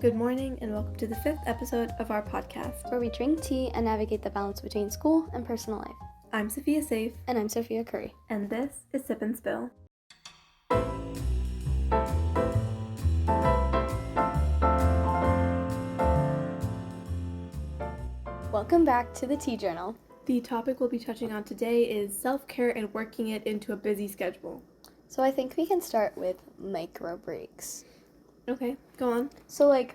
Good morning and welcome to the 5th episode of our podcast, where we drink tea and navigate the balance between school and personal life. I'm Sophia Safe. And I'm Sophia Curry. And this is Sip and Spill. Welcome back to the Tea Journal. The topic we'll be touching on today is self-care and working it into a busy schedule. So I think we can start with micro breaks. Okay, go on. So,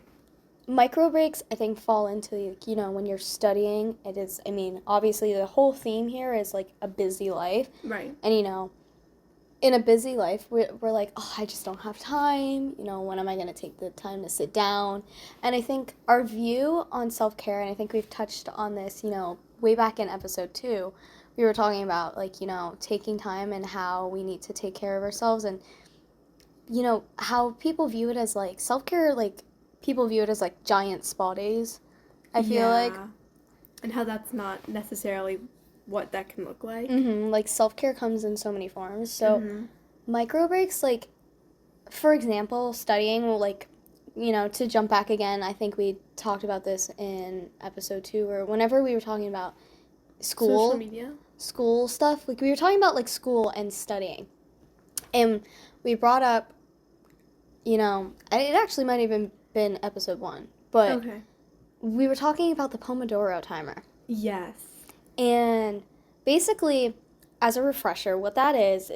micro breaks, I think, fall into, when you're studying, it is, obviously the whole theme here is, a busy life. Right. And, in a busy life, we're like, oh, I just don't have time. When am I going to take the time to sit down? And I think our view on self-care, and I think we've touched on this, way back in episode 2, we were talking about, taking time and how we need to take care of ourselves and, how people view it as, self-care, people view it as, giant spa days, I feel like. And how that's not necessarily what that can look like. Mm-hmm. Self-care comes in so many forms. So, micro breaks, for example, studying, to jump back again, I think we talked about this in episode 2, or whenever we were talking about school. Social media. School stuff. We were talking about, school and studying. And we brought up, it actually might have even been episode 1, but we were talking about the Pomodoro timer. Yes. And basically, as a refresher, what that is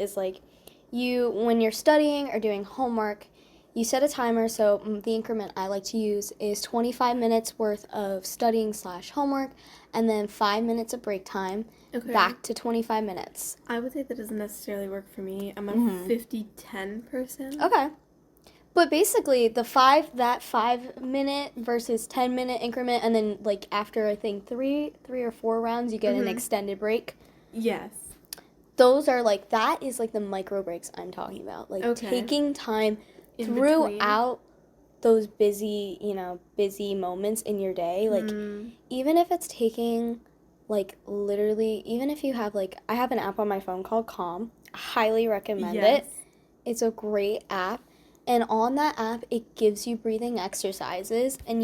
when you're studying or doing homework, you set a timer. So the increment I like to use is 25 minutes worth of studying / homework, and then 5 minutes of break time, back to 25 minutes. I would say that doesn't necessarily work for me. I'm a 50-10 person. Okay. But basically, that 5 minute versus 10 minute increment, and then after I think three or 4 rounds, you get an extended break. Yes. Those are that is the micro breaks I'm talking about. Taking time throughout those busy moments in your day. Even if it's taking literally, even if you have I have an app on my phone called Calm. I highly recommend it. It's a great app. And on that app, it gives you breathing exercises, and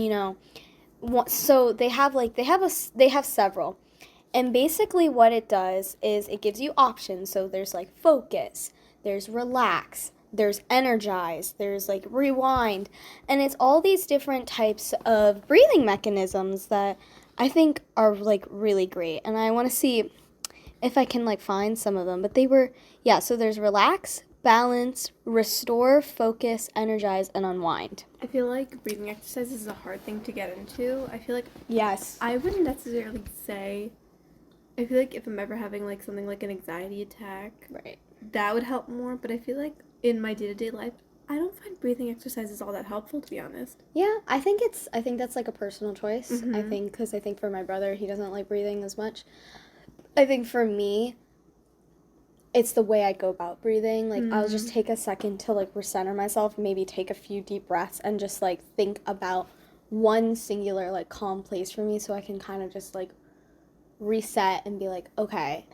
so they have several, and basically what it does is it gives you options. So there's focus, there's relax, there's energize, there's rewind, and it's all these different types of breathing mechanisms that I think are really great, and I want to see if I can find some of them. But they were so there's relax, balance, restore, focus, energize, and unwind. I feel like breathing exercises is a hard thing to get into. I feel like yes, I wouldn't necessarily say. I feel like if I'm ever having something like an anxiety attack, right, that would help more. But I feel like in my day-to-day life, I don't find breathing exercises all that helpful, to be honest. Yeah, I think that's a personal choice. I think for my brother, he doesn't like breathing as much. I think for me, it's the way I go about breathing. I'll just take a second to recenter myself, maybe take a few deep breaths, and just think about one singular calm place for me, so I can kind of just reset and be okay,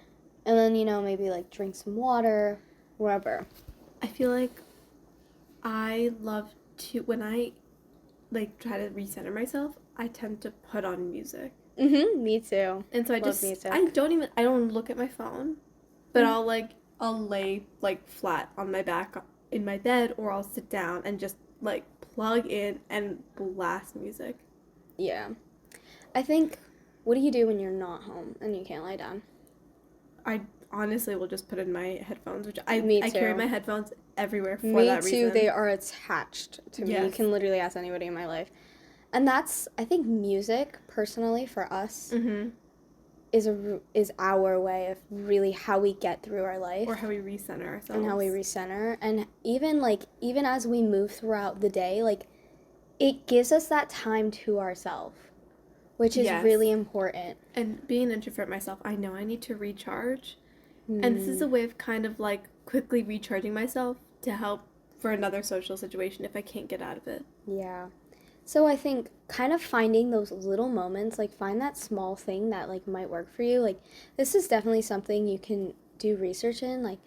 and then maybe drink some water, wherever. I feel like I love to, when I try to recenter myself, I tend to put on music. Me too. And so I don't look at my phone, but I'll lay flat on my back in my bed, or I'll sit down and just plug in and blast music. Yeah. I think, what do you do when you're not home and you can't lie down? I honestly will just put in my headphones, which I carry my headphones everywhere for that reason. Me too. They are attached to me. You can literally ask anybody in my life. And that's, I think, music, personally, for us, is our way of really how we get through our life. Or how we recenter ourselves. And how we recenter. And even as we move throughout the day, it gives us that time to ourselves, which is really important. And being an introvert myself, I know I need to recharge. And this is a way of kind of quickly recharging myself to help for another social situation if I can't get out of it. Yeah. So I think kind of finding those little moments, find that small thing that might work for you. This is definitely something you can do research in.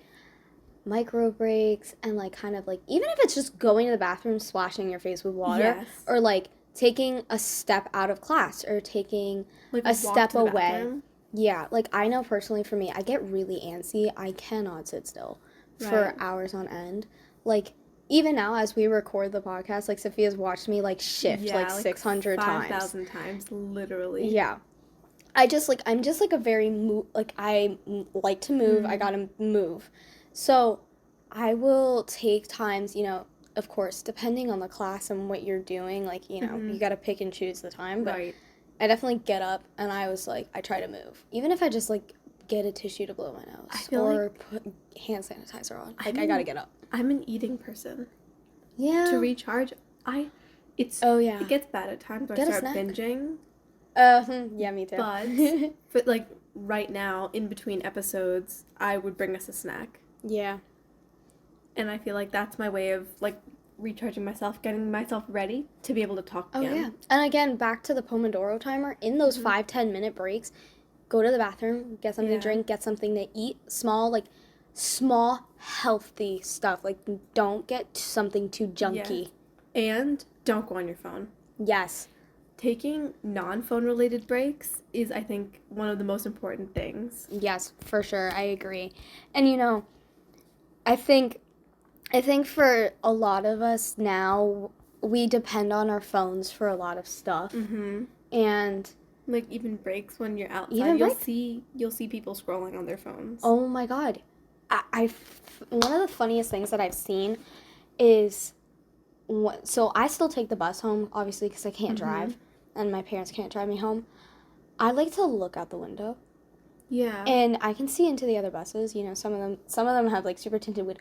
micro breaks and like kind of like even if it's just going to the bathroom, splashing your face with water, Yes. or like taking a step out of class or taking like a step away. Bathroom. Yeah, like I know personally for me, I get really antsy. I cannot sit still for hours on end. Like even now as we record the podcast, like Sophia's watched me like shift like 600 times. 5,000 times, literally. Yeah. I'm just like a very I like to move. I gotta move. So I will take times, of course, depending on the class and what you're doing, like, you gotta pick and choose the time. But I definitely get up and I try to move. Even if I just like get a tissue to blow my nose or put hand sanitizer on. Like I gotta get up. I'm an eating person. Yeah. To recharge, it gets bad at times where I start binging. Yeah, me too. But like right now, in between episodes, I would bring us a snack. Yeah. And I feel like that's my way of like recharging myself, getting myself ready to be able to talk again. Oh yeah. And again, back to the Pomodoro timer, in those 5-10 minute breaks, go to the bathroom, get something to drink, get something to eat, small healthy stuff. Like don't get something too junky. Yeah. And don't go on your phone. Yes. Taking non-phone related breaks is, I think, one of the most important things. Yes, for sure. I agree. And I think for a lot of us now, we depend on our phones for a lot of stuff. Mm-hmm. And like even breaks when you're outside, you'll see people scrolling on their phones. Oh my God. One of the funniest things that I've seen is so I still take the bus home, obviously, because I can't drive, and my parents can't drive me home. I like to look out the window. Yeah. And I can see into the other buses. Some of them have like super tinted with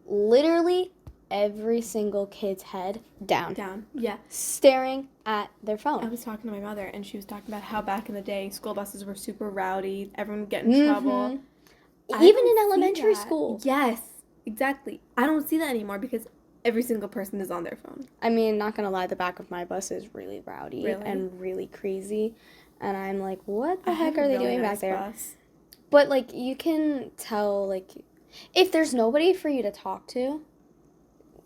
literally every single kid's head down. Down. Yeah. Staring at their phone. I was talking to my mother, and she was talking about how back in the day, school buses were super rowdy. Everyone would get in trouble. Even in elementary school. Yes, exactly. I don't see that anymore because every single person is on their phone. I mean, not gonna lie, the back of my bus is really rowdy and really crazy. And I'm like, what the heck are they doing back there? Bus. But, like, you can tell, like, if there's nobody for you to talk to,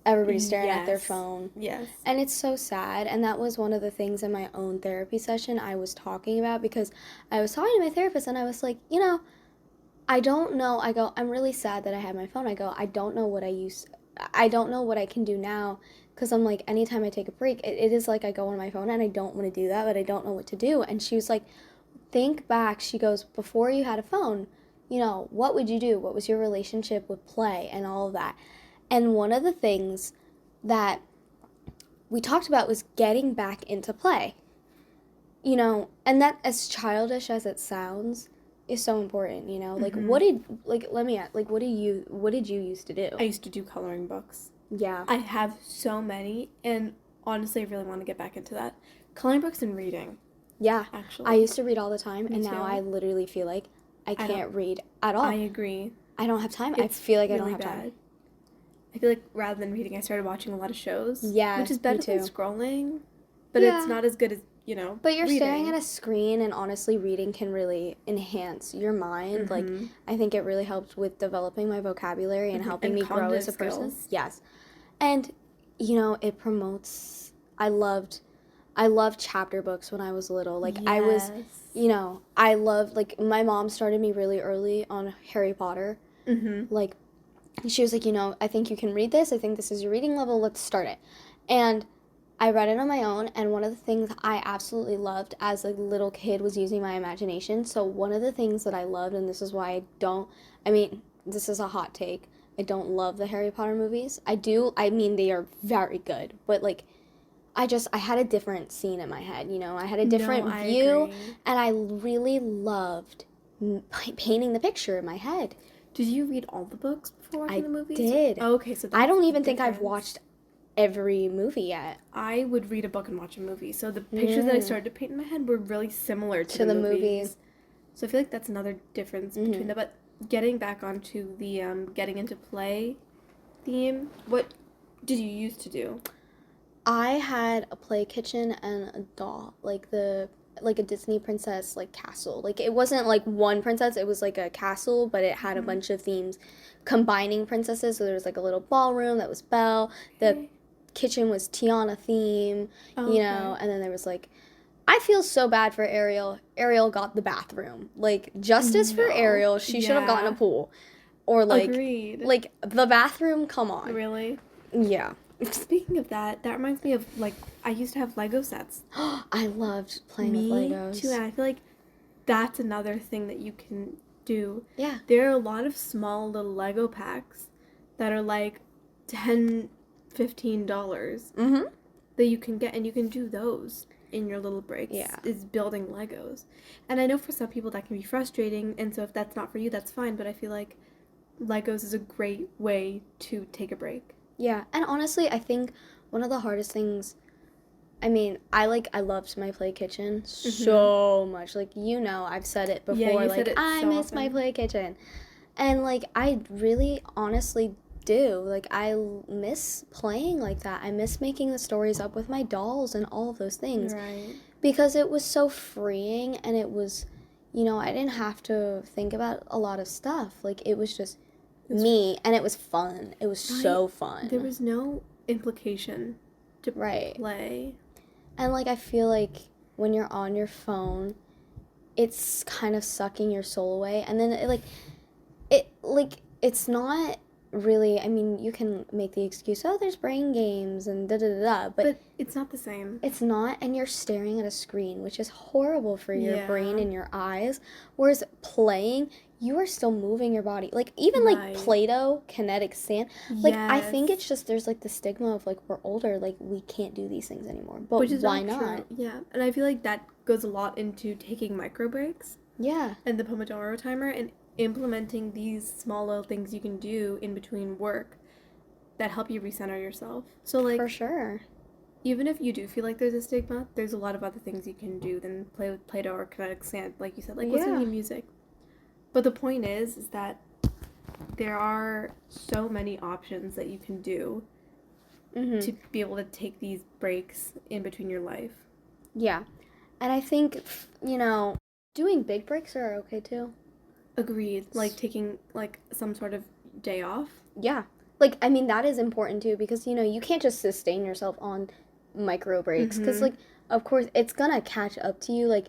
everybody's staring at their phone. Yes. And it's so sad. And that was one of the things in my own therapy session I was talking about, because I was talking to my therapist and I was like, I don't know. I go, I'm really sad that I have my phone. I go, I don't know what I can do now, because I'm like, anytime I take a break, it is like I go on my phone and I don't want to do that, but I don't know what to do. And she was like, think back. She goes, before you had a phone, what would you do? What was your relationship with play and all of that? And one of the things that we talked about was getting back into play. And that, as childish as it sounds, is so important, Like, what did you used to do? I used to do coloring books. Yeah. I have so many, and honestly, I really want to get back into that. Coloring books and reading. Yeah. Actually. I used to read all the time, Me and too. now I literally feel like I can't read at all. I agree. I don't have time. I feel like really I don't have time. I feel like rather than reading, I started watching a lot of shows. Yeah, which is better than scrolling, but it's not as good as, But you're reading. staring at a screen, and honestly, reading can really enhance your mind. Like, I think it really helped with developing my vocabulary and helping me grow as a person. Yes. And, it promotes, I loved chapter books when I was little. Like, yes. I was, I loved, like, my mom started me really early on Harry Potter. Mm-hmm. Like, she was like, I think you can read this. I think this is your reading level. Let's start it. And I read it on my own, and one of the things I absolutely loved as a little kid was using my imagination. So one of the things that I loved, and this is why this is a hot take, I don't love the Harry Potter movies. They are very good, but, like, I had a different scene in my head, I had a different view, agree. And I really loved painting the picture in my head. Did you read all the books before watching the movies? I did. Oh, okay, so I don't even think I've watched every movie yet. I would read a book and watch a movie, so the pictures that I started to paint in my head were really similar to the movies. So I feel like that's another difference between them. But getting back onto the getting into play theme, what did you used to do? I had a play kitchen and a doll, like the like a Disney princess like castle. Like it wasn't like one princess, it was like a castle, but it had a bunch of themes combining princesses. So there was like a little ballroom that was Belle. The kitchen was Tiana theme, you know, and then there was like I feel so bad for Ariel. Ariel got the bathroom. Like justice for Ariel. She should have gotten a pool. Or like Agreed. Like the bathroom, come on. Really? Yeah. Speaking of that reminds me of like I used to have Lego sets. I loved playing with Legos. Me too, and I feel like that's another thing that you can do. Yeah. There are a lot of small little Lego packs that are like $10, $15 that you can get, and you can do those in your little breaks. Yeah. Is building Legos. And I know for some people that can be frustrating, and so if that's not for you, that's fine, but I feel like Legos is a great way to take a break. Yeah, and honestly, I think one of the hardest things, I mean, I loved my play kitchen so much. Like, you know, I've said it before, yeah, like, I miss my play kitchen. And, like, I really honestly do. Like, I miss playing like that. I miss making the stories up with my dolls and all of those things. Right. Because it was so freeing, and it was, you know, I didn't have to think about a lot of stuff. Like, it was just me, and it was fun. It was so fun. There was no implication to play. And, like, I feel like when you're on your phone, it's kind of sucking your soul away. And then, it's not really, I mean, you can make the excuse, oh, there's brain games and da-da-da-da, but it's not the same. It's not, and you're staring at a screen, which is horrible for your brain and your eyes. Whereas playing, you are still moving your body. Like, even, like, Play-Doh, kinetic sand. Like, I think it's just, there's, like, the stigma of, like, we're older, like, we can't do these things anymore. But which is why not? True. Yeah, and I feel like that goes a lot into taking micro breaks. Yeah. And the Pomodoro timer, and implementing these small little things you can do in between work that help you recenter yourself. So, like... For sure. Even if you do feel like there's a stigma, there's a lot of other things you can do than play with Play-Doh or kinetic sand, like you said, like listening to music. But the point is that there are so many options that you can do to be able to take these breaks in between your life. Yeah. And I think, you know, doing big breaks are okay too. Agreed. Like taking like some sort of day off. Yeah. Like, I mean, that is important too, because, you know, you can't just sustain yourself on micro breaks. Because, like, of course, it's going to catch up to you. Like,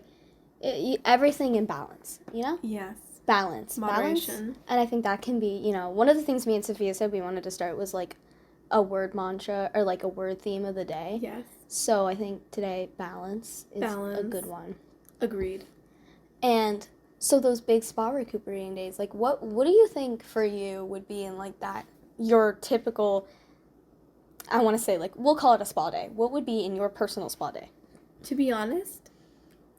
everything in balance, you know? Yes. Balance. Moderation. Balance. And I think that can be, you know, one of the things me and Sophia said we wanted to start was, like, a word mantra or, like, a word theme of the day. Yes. So I think today, balance is a good one. Agreed. And so those big spa recuperating days, like, what do you think for you would be in, like, that, your typical, I want to say, like, we'll call it a spa day. What would be in your personal spa day? To be honest,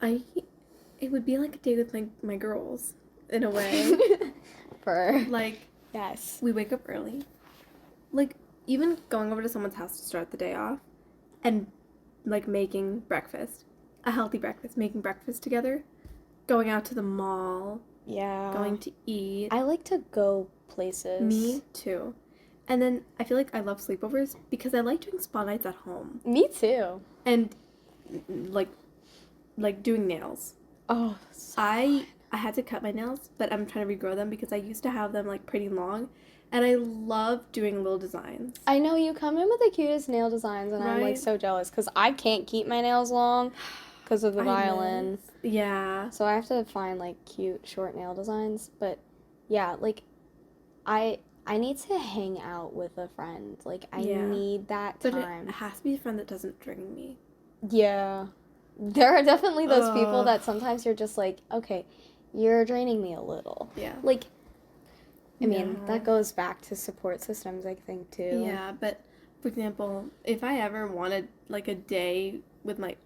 it would be like a day with my girls, in a way. Like, yes. We wake up early. Like, even going over to someone's house to start the day off and, like, making breakfast. A healthy breakfast. Making breakfast together. Going out to the mall. Yeah. Going to eat. I like to go places. Me too. And then I feel like I love sleepovers because I like doing spa nights at home. Me too. And, like doing nails. Oh, so I had to cut my nails, but I'm trying to regrow them because I used to have them, like, pretty long. And I love doing little designs. I know, you come in with the cutest nail designs, and I'm, like, so jealous because I can't keep my nails long because of the violin. Yeah. So I have to find, like, cute short nail designs. But, yeah, like, I need to hang out with a friend. Like, I need that time. But it has to be a friend that doesn't drain me. Yeah. There are definitely those people that sometimes you're just like, okay, you're draining me a little. Yeah. Like, I mean, that goes back to support systems, I think, too. Yeah, but, for example, if I ever wanted, like, a day with my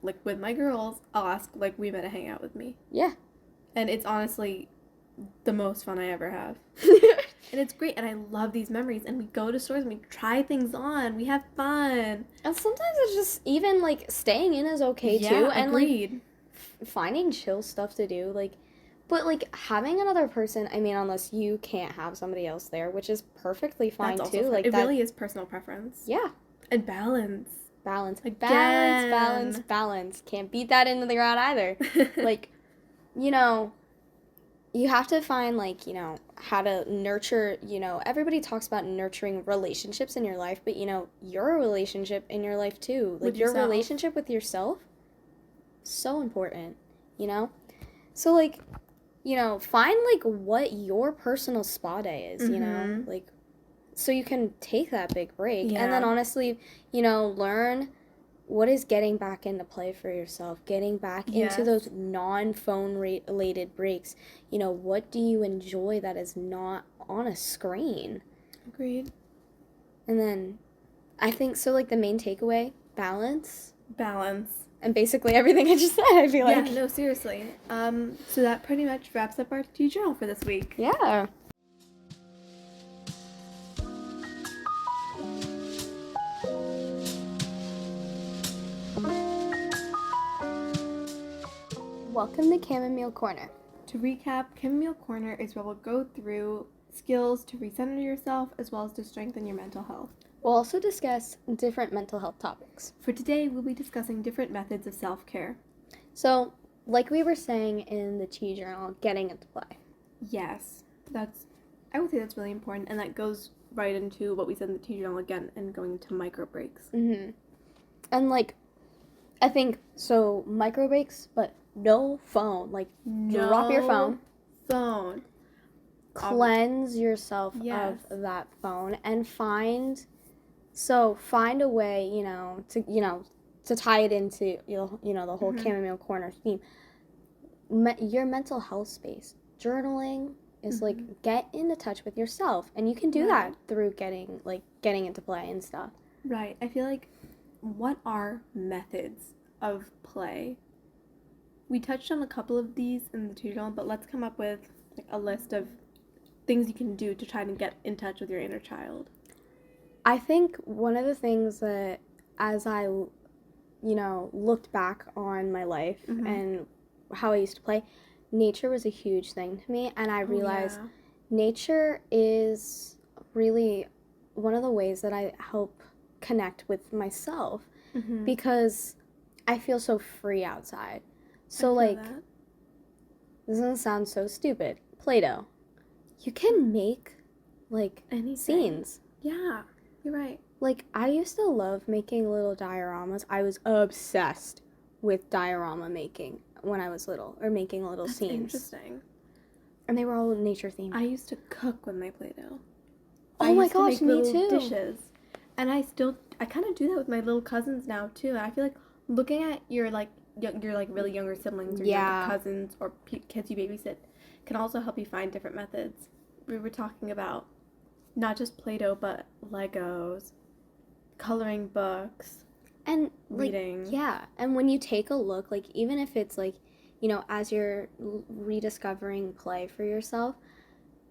girls, I'll ask, like, Weema to hang out with me. Yeah. And it's honestly the most fun I ever have. And it's great, and I love these memories, and we go to stores, and we try things on, we have fun. And sometimes it's just, even, like, staying in is okay, too. And, agreed. Like, finding chill stuff to do, like, but, like, having another person, I mean, unless you can't have somebody else there, which is perfectly fine, too. Fun. Like, it really is personal preference. Yeah. And balance. Balance. Again. Balance. Can't beat that into the ground either. Like, you know, you have to find, like, you know, how to nurture, you know, everybody talks about nurturing relationships in your life, but, you know, your relationship in your life too. Like, your relationship with yourself, so important, you know? So, like, you know, find, like, what your personal spa day is, you know? Like, so you can take that big break. Yeah. And then, honestly, you know, learn what is getting back into play for yourself, getting back into those non-phone related breaks. You know, what do you enjoy that is not on a screen? Agreed. And then I think, so, like, the main takeaway, balance. And basically everything I just said, I feel like. Yeah, no, seriously. So that pretty much wraps up our tea journal for this week. Yeah. Welcome to Chamomile Corner. To recap, Chamomile Corner is where we'll go through skills to recenter yourself as well as to strengthen your mental health. We'll also discuss different mental health topics. For today, we'll be discussing different methods of self-care. So, like we were saying in the tea journal, getting into play. Yes, I would say that's really important, and that goes right into what we said in the tea journal again, and going into micro breaks. Mm-hmm. And, like, I think, so, micro breaks, but no phone. Like, drop your phone. Cleanse yourself of that phone and find a way, to tie it into, the whole Chamomile Corner theme. Your mental health space. Journaling is, like, get into touch with yourself. And you can do that through getting into play and stuff. Right. I feel like, what are methods of play? We touched on a couple of these in the tea journal, but let's come up with, like, a list of things you can do to try to get in touch with your inner child. I think one of the things that, as I, looked back on my life and how I used to play, nature was a huge thing to me, and I realized nature is really one of the ways that I help connect with myself because I feel so free outside. So, like, this doesn't sound so stupid. Play-Doh. You can make, like, scenes. Yeah, you're right. Like, I used to love making little dioramas. I was obsessed with diorama making when I was little, or making little scenes. Interesting. And they were all nature themed. I used to cook with my Play-Doh. Oh my gosh, me too. Dishes. And I kind of do that with my little cousins now too. And I feel like looking at your really younger siblings or younger cousins or kids you babysit can also help you find different methods. We were talking about not just Play-Doh, but Legos, coloring books, and reading. And when you take a look, like, even if it's like, as you're rediscovering play for yourself,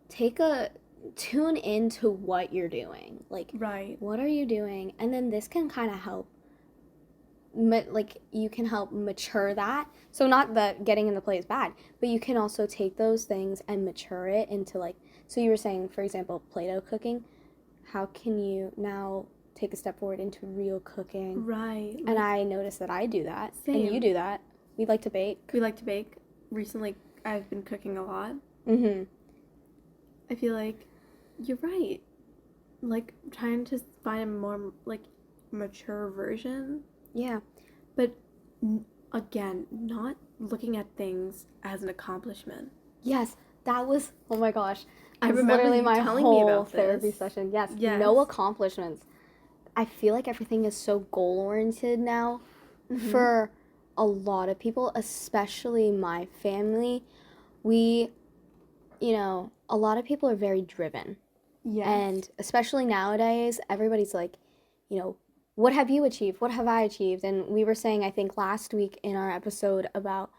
tune into what you're doing. Like, what are you doing? And then this can kind of help. Like, you can help mature that. So not that getting into play is bad, but you can also take those things and mature it into, like, so you were saying, for example, Play-Doh cooking. How can you now take a step forward into real cooking? Right. And I noticed that I do that. Same. And you do that. We like to bake. Recently, I've been cooking a lot. Mm-hmm. I feel like you're right. Like, trying to find a more, like, mature version. Yeah. But, again, not looking at things as an accomplishment. Yes, that was, oh my gosh. I remember literally my whole therapy this. Session. Yes, no accomplishments. I feel like everything is so goal-oriented now for a lot of people, especially my family. We, a lot of people are very driven. Yes. And especially nowadays, everybody's like, what have you achieved? What have I achieved? And we were saying, I think last week in our episode about,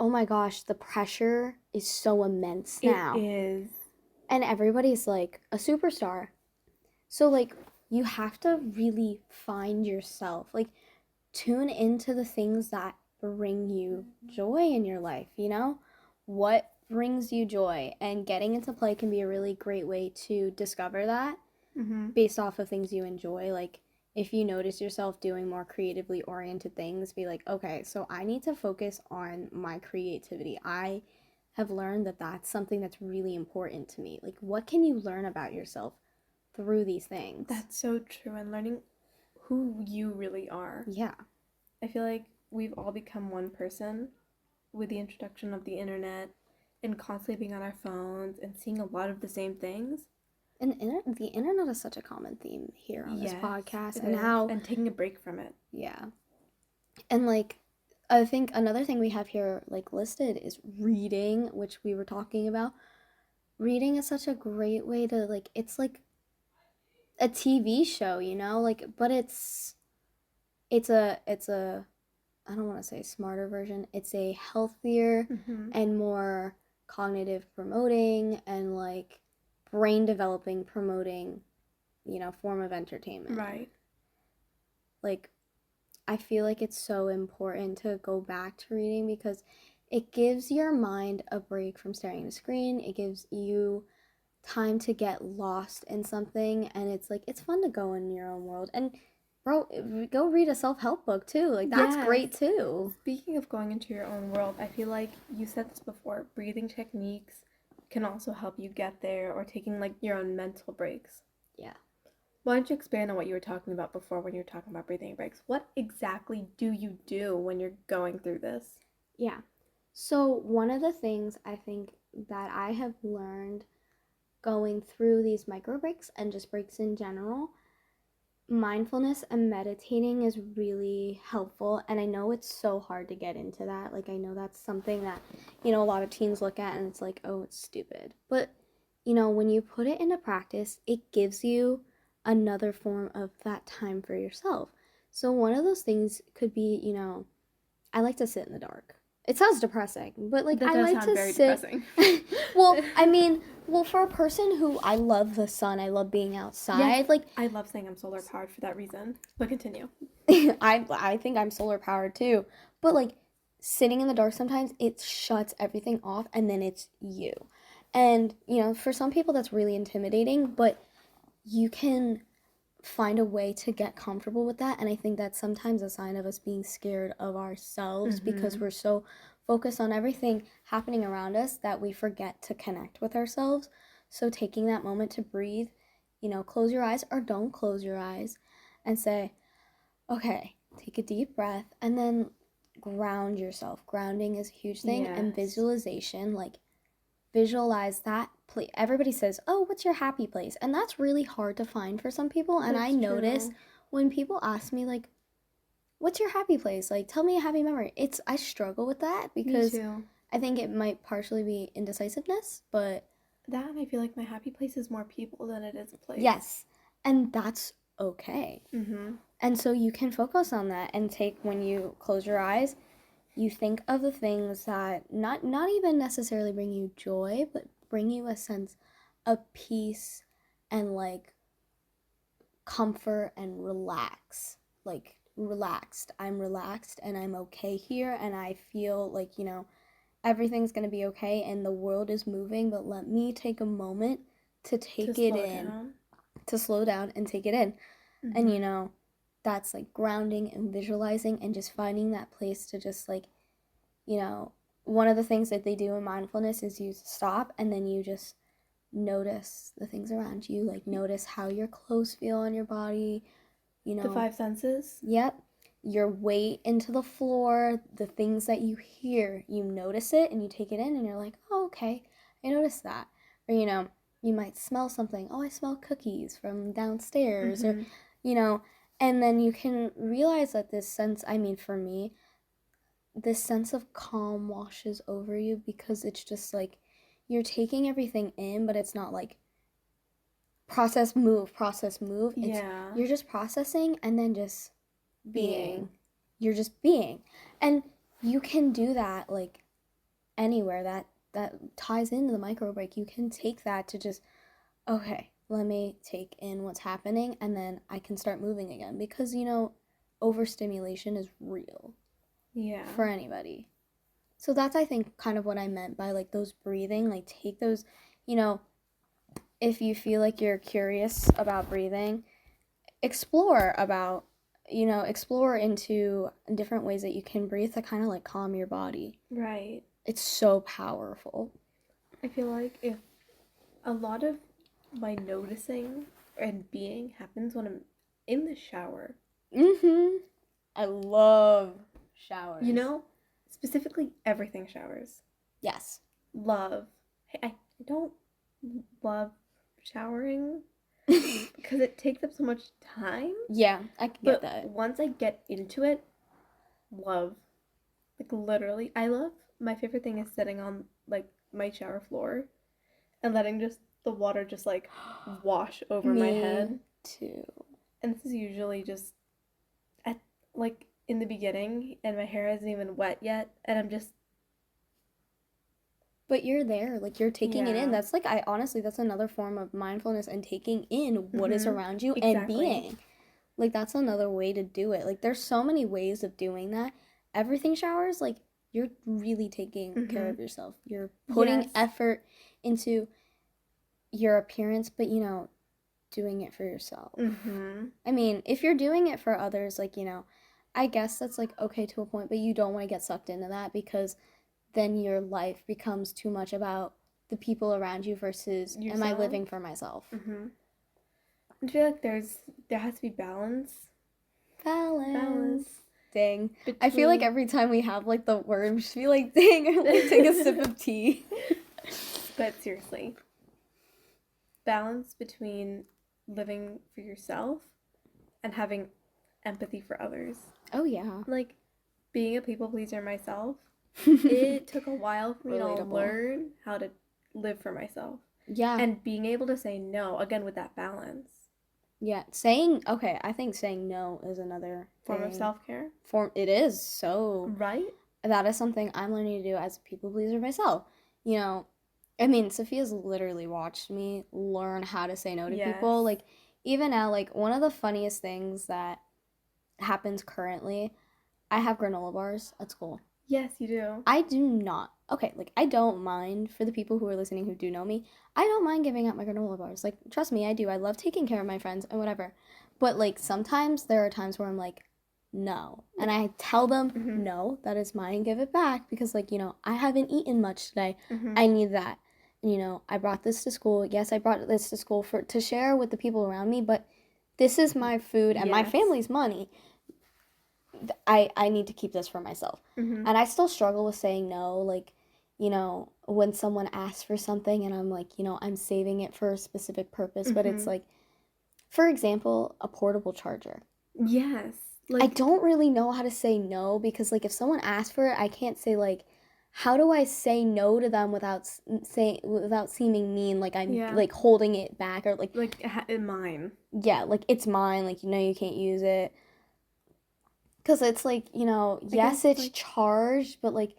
oh my gosh, the pressure is so immense now. It is. And everybody's like a superstar. So, like, you have to really find yourself. Like, tune into the things that bring you joy in your life, What brings you joy? And getting into play can be a really great way to discover that based off of things you enjoy. Like, if you notice yourself doing more creatively oriented things, be like, okay, so I need to focus on my creativity. I have learned that that's something that's really important to me. Like, what can you learn about yourself through these things? That's so true. And learning who you really are. Yeah. I feel like we've all become one person with the introduction of the internet and constantly being on our phones and seeing a lot of the same things. And the internet is such a common theme here on this podcast, and and taking a break from it. Yeah. And like, I think another thing we have here like listed is reading, which we were talking about. Reading is such a great way to like, it's like a TV show, you know, like, but it's a I don't want to say smarter version. It's a healthier and more cognitive promoting and like brain developing promoting, you know, form of entertainment. Right. Like, I feel like it's so important to go back to reading because it gives your mind a break from staring at a screen. It gives you time to get lost in something, and it's like, it's fun to go in your own world. And bro, go read a self-help book too. Like, that's great too. Speaking of going into your own world, I feel like you said this before, breathing techniques can also help you get there, or taking like your own mental breaks. Yeah. Why don't you expand on what you were talking about before when you were talking about breathing breaks? What exactly do you do when you're going through this? Yeah. So one of the things I think that I have learned going through these micro breaks and just breaks in general, mindfulness and meditating is really helpful. And I know it's so hard to get into that. Like, I know that's something that, you know, a lot of teens look at and it's like, oh, it's stupid. But, you know, when you put it into practice, it gives you another form of that time for yourself. So one of those things could be, you know, I like to sit in the dark. It sounds depressing, but like, I like to very sit. Depressing. Well, I mean, for a person who, I love the sun, I love being outside. Yes, like, I love saying I'm solar powered for that reason. But continue. I think I'm solar powered too. But like, sitting in the dark sometimes, it shuts everything off, and then it's you. And, you know, for some people that's really intimidating, but you can find a way to get comfortable with that. And I think that's sometimes a sign of us being scared of ourselves because we're so focused on everything happening around us that we forget to connect with ourselves. So taking that moment to breathe, you know, close your eyes or don't close your eyes and say, okay, take a deep breath, and then ground yourself. Grounding is a huge thing. Yes. And visualization, like, visualize that place. Everybody says, oh, what's your happy place? And that's really hard to find for some people. And I notice when people ask me, like, what's your happy place? Like, tell me a happy memory. I struggle with that because I think it might partially be indecisiveness, but that, and I feel like my happy place is more people than it is a place. Yes. And that's okay. And so you can focus on that and when you close your eyes, you think of the things that not even necessarily bring you joy, but bring you a sense of peace and like comfort and relaxed. I'm relaxed and I'm okay here, and I feel like, you know, everything's gonna be okay and the world is moving, but let me take a moment to slow down and take it in. And, you know, that's like grounding and visualizing and just finding that place to just like, you know, one of the things that they do in mindfulness is you stop and then you just notice the things around you. Like, notice how your clothes feel on your body, you know. The 5 senses? Yep. Your weight into the floor, the things that you hear, you notice it and you take it in and you're like, oh, okay, I noticed that. Or, you know, you might smell something. Oh, I smell cookies from downstairs. Or, you know, and then you can realize that this sense, I mean, for me, this sense of calm washes over you because it's just like you're taking everything in, but it's not like process, move. Yeah. You're just processing and then just being. You're just being. And you can do that like anywhere. That ties into the micro break. You can take that to just, okay, let me take in what's happening and then I can start moving again, because, you know, overstimulation is real. Yeah. For anybody. So that's, I think, kind of what I meant by like those breathing, like take those, you know, if you feel like you're curious about breathing, explore into different ways that you can breathe to kind of like calm your body. Right. It's so powerful. I feel like if a lot of my noticing and being happens when I'm in the shower. I love showers. You know, specifically everything showers. Yes. Love. I don't love showering because it takes up so much time. Yeah, I can get that. But once I get into it, love. Like literally, my favorite thing is sitting on like my shower floor and letting just the water just like wash over my head. Me too. And this is usually just at like in the beginning and my hair isn't even wet yet and I'm just. But you're there, like you're taking it in. That's like that's another form of mindfulness and taking in what is around you and being. Like that's another way to do it. Like there's so many ways of doing that. Everything showers, like you're really taking care of yourself. You're putting effort into your appearance, but doing it for yourself. I mean, if you're doing it for others, like, I guess that's like okay to a point, but you don't want to get sucked into that because then your life becomes too much about the people around you versus yourself. Am I living for myself? I feel like there has to be balance. Dang. I feel like every time we have like the word, we just feel like dang, or like take a sip of tea. But seriously, balance between living for yourself and having empathy for others. Oh yeah. Like being a people pleaser myself, it took a while for me to learn how to live for myself. Yeah. And being able to say no, again with that balance. Yeah, I think saying no is another form of self-care. It is, so. Right? That is something I'm learning to do as a people pleaser myself. I mean, Sophia's literally watched me learn how to say no to people. Like, even now, like, one of the funniest things that happens currently, I have granola bars at school. Yes, you do. I do not. Okay, like, I don't mind, for the people who are listening who do know me, I don't mind giving out my granola bars. Like, trust me, I do. I love taking care of my friends and whatever. But, like, sometimes there are times where I'm like, no. And I tell them, no, that is mine, give it back. Because, like, I haven't eaten much today. I need that. And, I brought this to school. Yes, I brought this to school to share with the people around me. But this is my food and my family's money. I need to keep this for myself. And I still struggle with saying no. Like, when someone asks for something and I'm like, I'm saving it for a specific purpose. But it's like, for example, a portable charger. Yes. Like, I don't really know how to say no because, like, if someone asks for it, I can't say, like, how do I say no to them without seeming mean, like I'm, like, holding it back or, like... Like, mine. Yeah, like, it's mine, like, you can't use it. Because it's, like, yes, it's like, charged, but, like,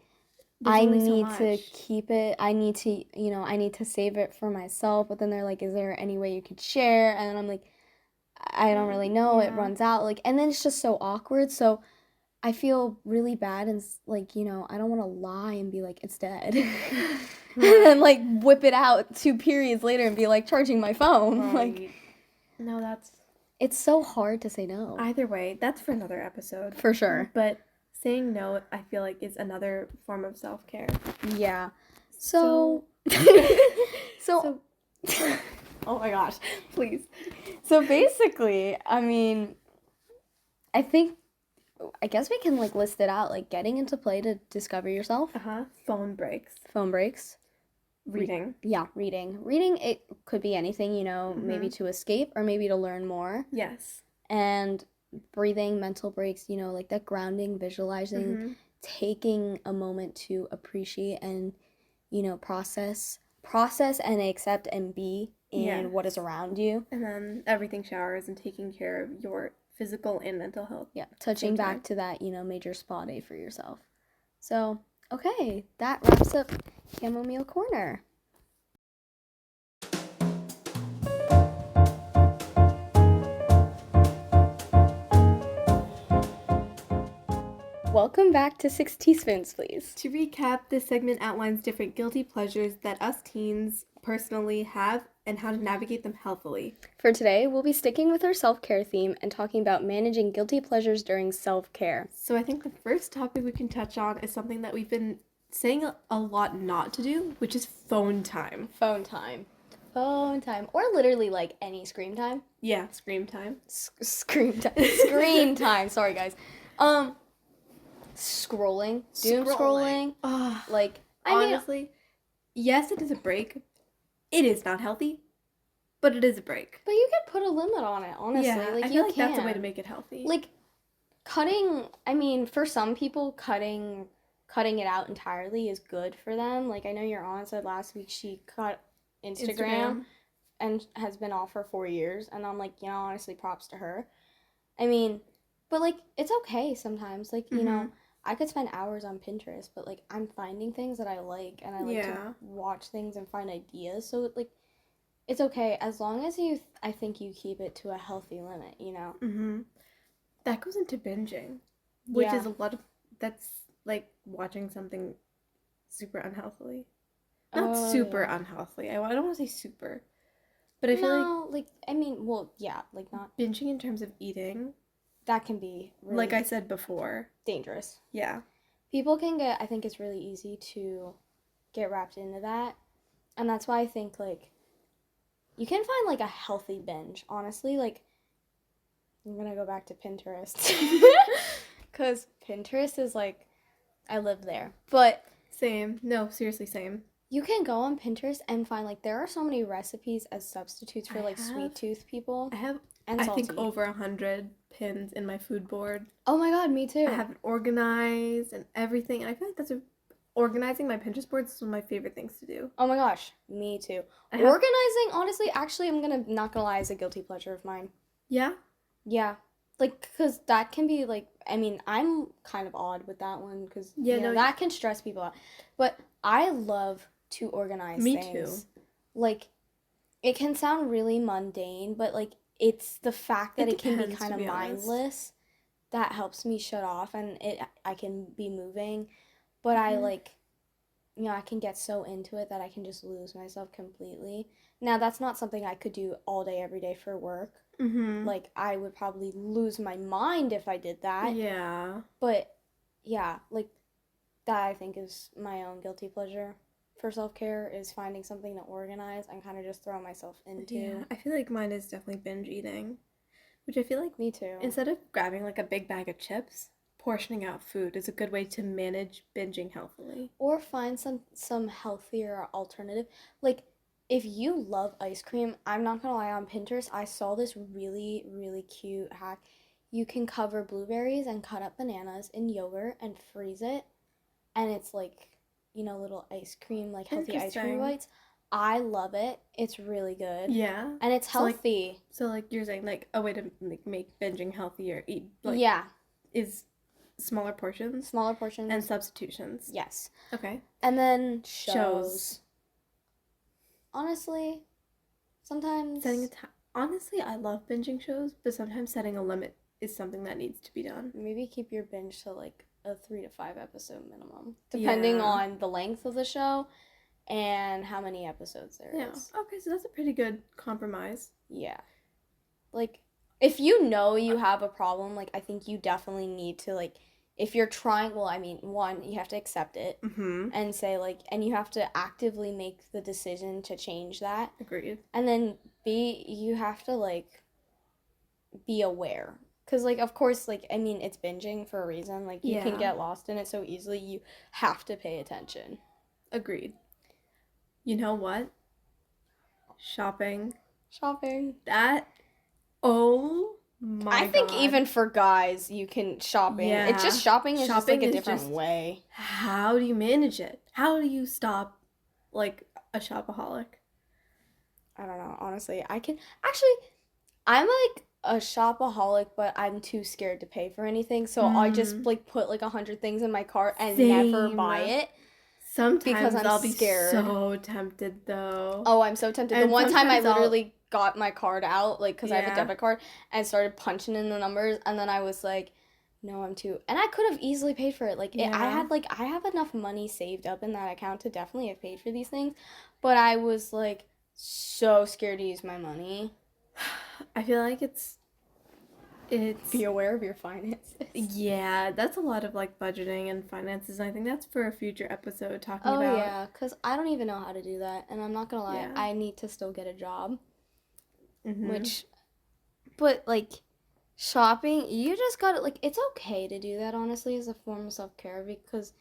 I need to keep it. I need to save it for myself. But then they're like, is there any way you could share? And then I'm like, I don't really know. It runs out. Like, and then it's just so awkward. So I feel really bad. And, like, I don't want to lie and be like, it's dead. And then, like, whip it out 2 periods later and be like, charging my phone. Right. Like, no, it's so hard to say no. Either way, that's for another episode. For sure. But saying no, I feel like, is another form of self-care. Yeah. So oh my gosh, please. So basically, I mean, I guess we can, like, list it out, like, getting into play to discover yourself. Phone breaks. Reading. Reading, it could be anything, maybe to escape or maybe to learn more. Yes. And breathing, mental breaks, like that grounding, visualizing, taking a moment to appreciate and, process and accept and be in what is around you. And then everything showers and taking care of your physical and mental health. Yeah, touching back to that, major spa day for yourself. So, okay, that wraps up Chamomile Corner. Welcome back to 6 Teaspoons, please. To recap, this segment outlines different guilty pleasures that us teens personally have and how to navigate them healthily. For today, we'll be sticking with our self-care theme and talking about managing guilty pleasures during self-care. So I think the first topic we can touch on is something that we've been saying a lot not to do, which is phone time. Phone time. Phone time. Or literally, like, any screen time. Yeah, screen time. Screen time. Screen time. Sorry, guys. Scrolling. Doom scrolling. Like, honestly, yes, it is a break. It is not healthy, but it is a break. But you can put a limit on it, honestly. Yeah, like, I feel like that's a way to make it healthy. Like, cutting, I mean, for some people, cutting it out entirely is good for them. Like, I know your aunt said last week she cut Instagram and has been off for 4 years. And I'm like, you know, honestly, props to her. I mean, but, like, it's okay sometimes. Like, you know, I could spend hours on Pinterest, but, like, I'm finding things that I like. And I like to watch things and find ideas. So, like, it's okay as long as I think you keep it to a healthy limit, you know? Mm-hmm. That goes into binging, which is a lot of, that's like watching something super unhealthily. Not super unhealthily. I don't want to say super. But I feel like, I mean, well, yeah, like not. Binging in terms of eating. That can be really, like I said before, dangerous. Yeah. People can I think it's really easy to get wrapped into that. And that's why I think, like, you can find, like, a healthy binge, honestly. Like, I'm gonna go back to Pinterest. Because Pinterest is, like, I live there. But. Same. No, seriously, same. You can go on Pinterest and find, like, there are so many recipes as substitutes for, sweet tooth people. I think over 100 pins in my food board. Oh my god, me too. I have it organized and everything. And I feel like organizing my Pinterest boards is one of my favorite things to do. Oh my gosh, me too. Organizing, honestly, actually, I'm not gonna lie, is a guilty pleasure of mine. Yeah? Yeah. Like, because that can be, like, I mean, I'm kind of odd with that one, because that can stress people out. But I love to organize things. Me too. Like, it can sound really mundane, but, like, it's the fact that it can be kind of mindless that helps me shut off, and I can be moving. But I, like, you know, I can get so into it that I can just lose myself completely. Now, that's not something I could do all day, every day for work. Mm-hmm. Like, I would probably lose my mind if I did that. Yeah. But, yeah, like, that I think is my own guilty pleasure for self-care, is finding something to organize and kind of just throw myself into. Yeah, I feel like mine is definitely binge eating. Which I feel like... Me too. Instead of grabbing, like, a big bag of chips, portioning out food is a good way to manage binging healthily. Or find some healthier alternative. Like, if you love ice cream, I'm not gonna lie, on Pinterest, I saw this really, really cute hack. You can cover blueberries and cut up bananas in yogurt and freeze it. And it's like, you know, little ice cream, like healthy ice cream bites. I love it. It's really good. Yeah. And it's healthy. So, like you're saying, like, a way to make binging healthier, is smaller portions? Smaller portions. And substitutions. Yes. Okay. And then shows. Honestly, sometimes... Honestly, I love binging shows, but sometimes setting a limit is something that needs to be done. Maybe keep your binge to, like, a 3 to 5 episode minimum, depending on the length of the show and how many episodes there is. Okay, so that's a pretty good compromise. Yeah. Like, if you know you have a problem, like, I think you definitely need to, like, if you're trying, well, I mean, one, you have to accept it and say, like, and you have to actively make the decision to change that. Agreed. And then B, you have to, like, be aware. Because, like, of course, like, I mean, it's binging for a reason. Like, you can get lost in it so easily. You have to pay attention. Agreed. You know what? Shopping. That, oh my I think even for guys, you can shopping. Yeah. It's just shopping is just, like, a different way. How do you manage it? How do you stop, like, a shopaholic? I don't know, honestly. I'm, like, a shopaholic, but I'm too scared to pay for anything, so I just, like, put, like, 100 things in my cart and never buy it. Sometimes because I'll be scared. So tempted, though. Oh, I'm so tempted. And the one time I literally got my card out, like, because I have a debit card, and started punching in the numbers, and then I was like, no, I'm too... And I could have easily paid for it. Like, I have enough money saved up in that account to definitely have paid for these things, but I was, like, so scared to use my money. I feel like it's be aware of your finances. Yeah, that's a lot of like budgeting and finances. And I think that's for a future episode talking about. Oh yeah, because I don't even know how to do that, and I'm not gonna lie, Yeah. I need to still get a job. Mm-hmm. But like shopping, you just gotta like it's okay to do that honestly as a form of self-care because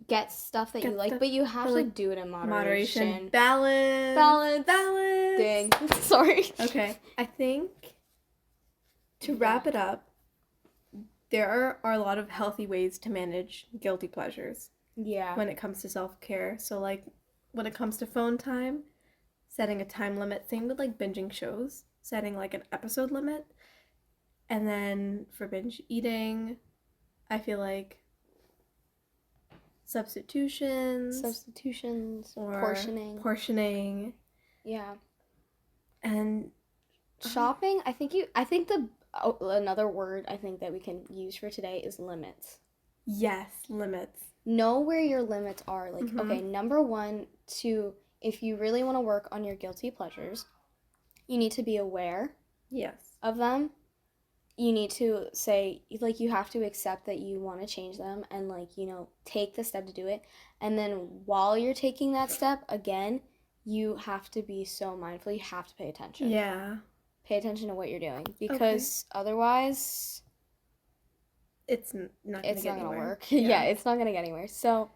get stuff that you like, but you have to do it in moderation. Balance. Dang. Sorry. Okay, I think to wrap it up, there are a lot of healthy ways to manage guilty pleasures. Yeah. When it comes to self-care. So like when it comes to phone time, setting a time limit, same with like binging shows, setting like an episode limit. And then for binge eating, I feel like substitutions, or portioning. Yeah. And shopping, another word I think that we can use for today is limits. Yes, limits. Know where your limits are. Like, okay, number one, if you really want to work on your guilty pleasures, you need to be aware of them. You need to say, like, you have to accept that you want to change them and, like, you know, take the step to do it. And then while you're taking that step, again, you have to be so mindful. You have to pay attention. Yeah. Pay attention to what you're doing because otherwise it's not gonna work. Yeah, it's not gonna get anywhere. So,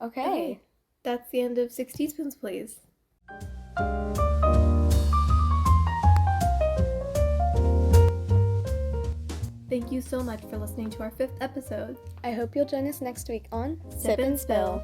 okay. That's the end of 6 Teaspoons, Please. Thank you so much for listening to our 5th episode. I hope you'll join us next week on Sip and Spill.